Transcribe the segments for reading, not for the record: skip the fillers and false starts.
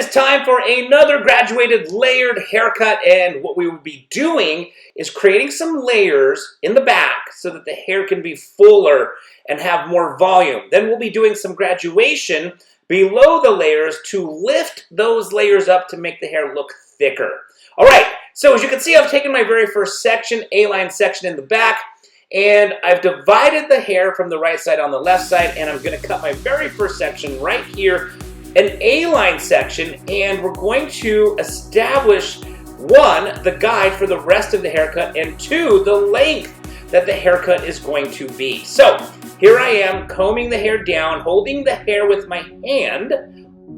is time for another graduated layered haircut, and what we will be doing is creating some layers in the back so that the hair can be fuller and have more volume. Then we'll be doing some graduation below the layers to lift those layers up to make the hair look thicker. All right, so as you can see, I've taken my very first section, A-line section in the back, and I've divided the hair from the right side on the left side, and I'm going to cut my very first section right here, an A-line section, and we're going to establish, one, the guide for the rest of the haircut, and two, the length that the haircut is going to be. So here I am combing the hair down, holding the hair with my hand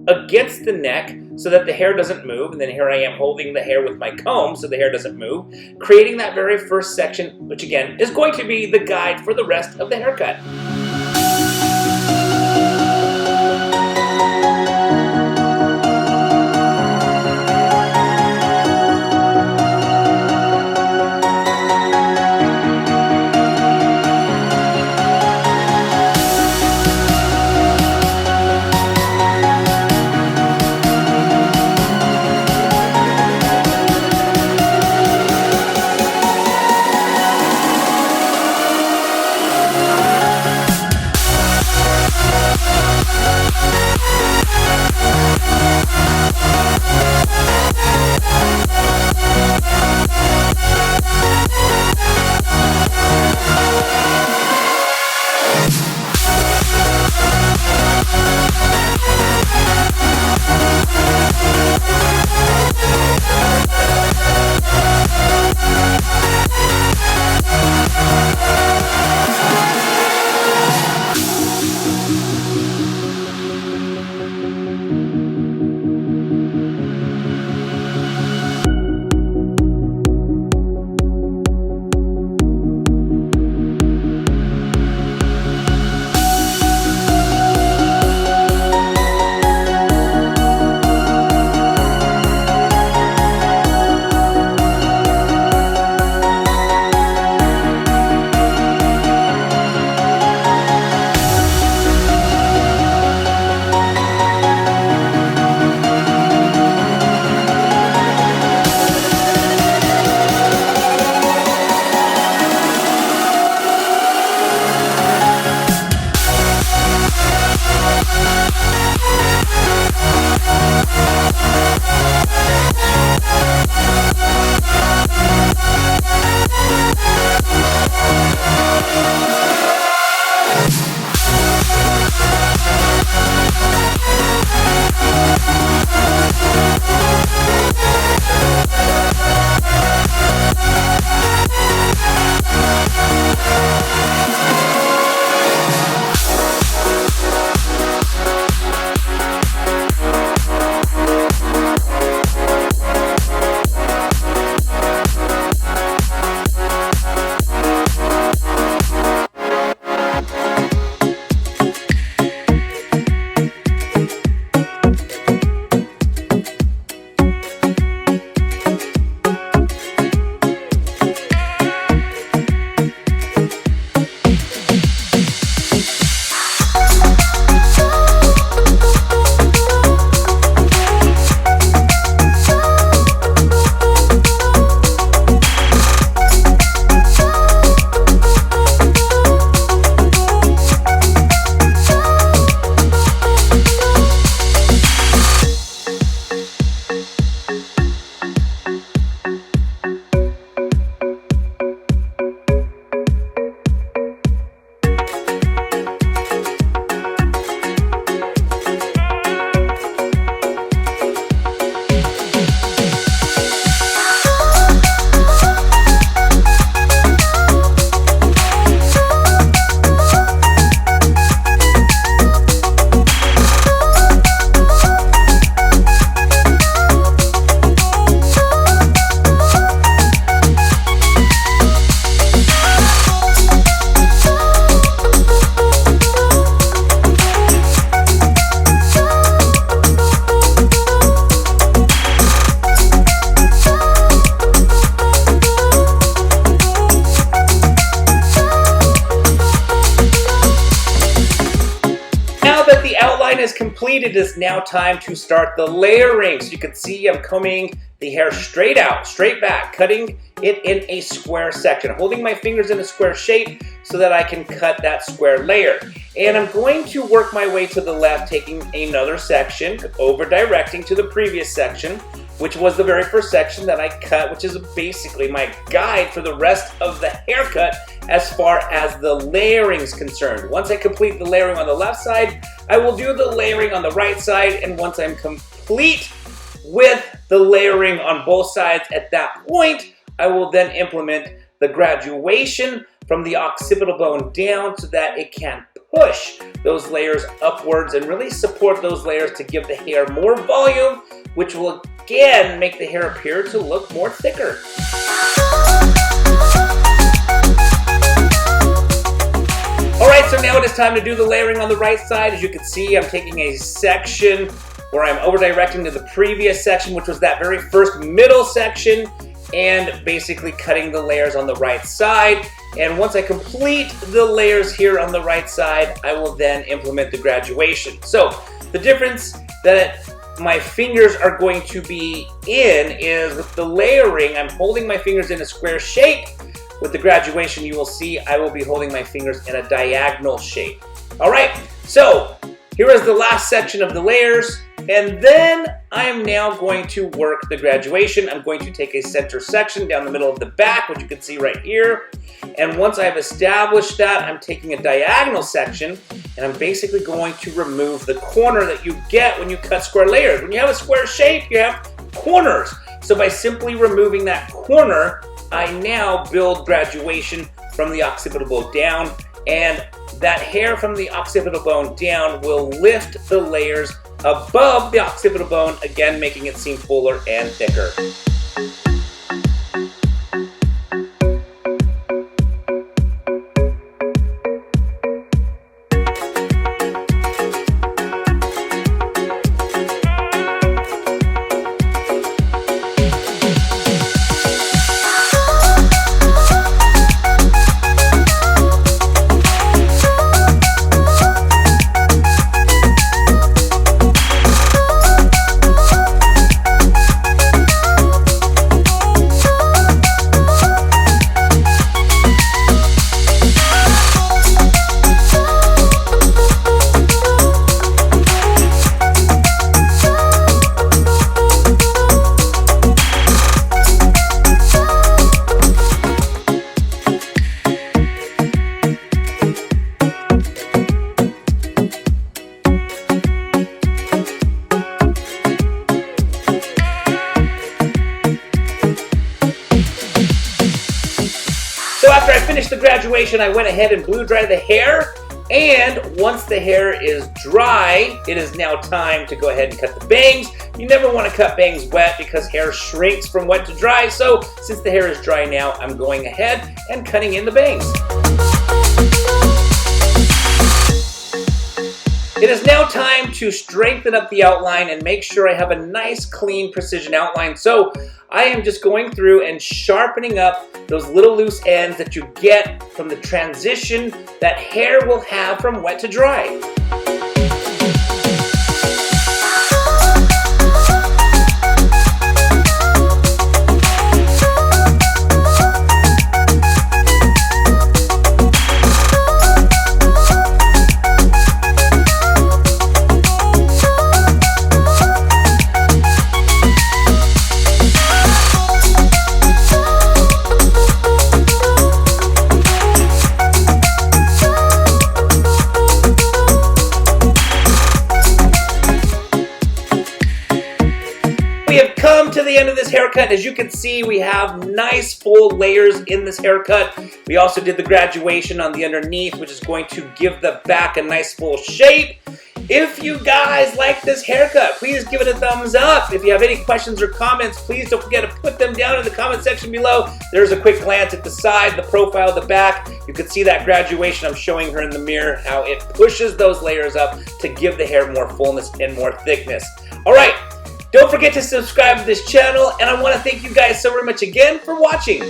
against the neck so that the hair doesn't move, and then here I am holding the hair with my comb so the hair doesn't move, creating that very first section, which again is going to be the guide for the rest of the haircut. it is now time to start the layering. So you can see I'm combing the hair straight out, straight back, cutting it in a square section, holding my fingers in a square shape so that I can cut that square layer. And I'm going to work my way to the left, taking another section, over directing to the previous section, which was the very first section that I cut, which is basically my guide for the rest of the haircut as far as the layering is concerned. Once I complete the layering on the left side, I will do the layering on the right side, and once I'm complete with the layering on both sides at that point, I will then implement the graduation from the occipital bone down so that it can push those layers upwards and really support those layers to give the hair more volume, which will again make the hair appear to look more thicker. Alright, so now it is time to do the layering on the right side. As you can see, I'm taking a section where I'm over directing to the previous section, which was that very first middle section, and basically cutting the layers on the right side. And once I complete the layers here on the right side, I will then implement the graduation. So the difference that my fingers are going to be in is with the layering, I'm holding my fingers in a square shape. With the graduation, you will see I will be holding my fingers in a diagonal shape. All right, so here is the last section of the layers. And then I am now going to work the graduation. I'm going to take a center section down the middle of the back, which you can see right here. And once I've established that, I'm taking a diagonal section, and I'm basically going to remove the corner that you get when you cut square layers. When you have a square shape, you have corners. So by simply removing that corner, I now build graduation from the occipital bone down, and that hair from the occipital bone down will lift the layers above the occipital bone, again making it seem fuller and thicker. So after I finished the graduation, I went ahead and blew dry the hair. And once the hair is dry, it is now time to go ahead and cut the bangs. You never want to cut bangs wet because hair shrinks from wet to dry. So since the hair is dry now, I'm going ahead and cutting in the bangs. It is now time to strengthen up the outline and make sure I have a nice, clean, precision outline. So I am just going through and sharpening up those little loose ends that you get from the transition that hair will have from wet to dry. We have come to the end of this haircut. As you can see, we have nice full layers in this haircut. We also did the graduation on the underneath, which is going to give the back a nice full shape. If you guys like this haircut, please give it a thumbs up. If you have any questions or comments, please don't forget to put them down in the comment section below. There's a quick glance at the side, the profile, the back. You can see that graduation. I'm showing her in the mirror how it pushes those layers up to give the hair more fullness and more thickness. All right. Don't forget to subscribe to this channel, and I want to thank you guys so very much again for watching.